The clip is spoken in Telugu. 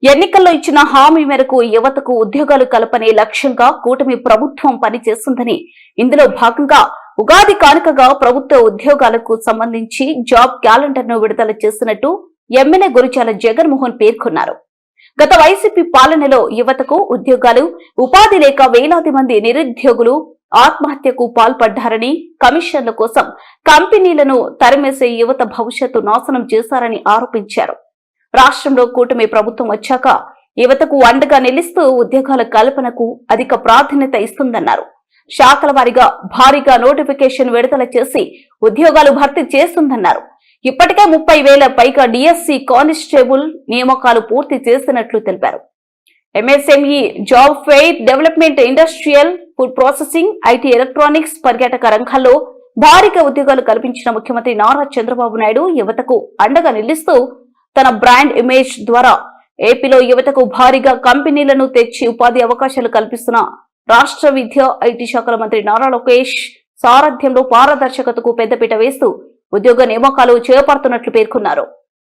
ఎన్నికల్లో ఇచ్చిన హామీ మేరకు యువతకు ఉద్యోగాలు కల్పనే లక్ష్యంగా కూటమి ప్రభుత్వం పనిచేస్తుందని, ఇందులో భాగంగా ఉగాది కానుకగా ప్రభుత్వ ఉద్యోగాలకు సంబంధించి జాబ్ క్యాలెండర్ ను విడుదల చేసినట్టు ఎమ్మెల్యే గురిజాల జగన్మోహన్ పేర్కొన్నారు. గత వైసీపీ పాలనలో యువతకు ఉద్యోగాలు, ఉపాధి లేక వేలాది మంది నిరుద్యోగులు ఆత్మహత్యకు పాల్పడ్డారని, కమిషన్ల కోసం కంపెనీలను తరిమేసే యువత భవిష్యత్తు నాశనం చేశారని ఆరోపించారు. రాష్ట్రంలో కూటమి ప్రభుత్వం వచ్చాక యువతకు అండగా నిలుస్తూ ఉద్యోగాల కల్పనకు అధిక ప్రాధాన్యత ఇస్తుందన్నారు. శాఖల వారీగా భారీగా నోటిఫికేషన్ విడుదల చేసి ఉద్యోగాలు భర్తీ చేస్తుందన్నారు. ఇప్పటికే 30,000 పైగా డిఎస్సి కానిస్టేబుల్ నియామకాలు పూర్తి చేసినట్లు తెలిపారు. MSME, job fair development, industrial, food processing, IT, electronics, పర్యాటక రంగాల్లో భారీగా ఉద్యోగాలు కల్పించిన ముఖ్యమంత్రి నారా చంద్రబాబు నాయుడు యువతకు అండగా నిలుస్తూ తన బ్రాండ్ ఇమేజ్ ద్వారా ఏపీలో యువతకు భారీగా కంపెనీలను తెచ్చి ఉపాధి అవకాశాలు కల్పిస్తున్న రాష్ట్ర విద్య, ఐటీ శాఖల మంత్రి నారా లోకేష్ సారథ్యంలో పారదర్శకతకు పెద్దపీట వేస్తూ ఉద్యోగ నియామకాలు చేపడుతున్నట్లు పేర్కొన్నారు.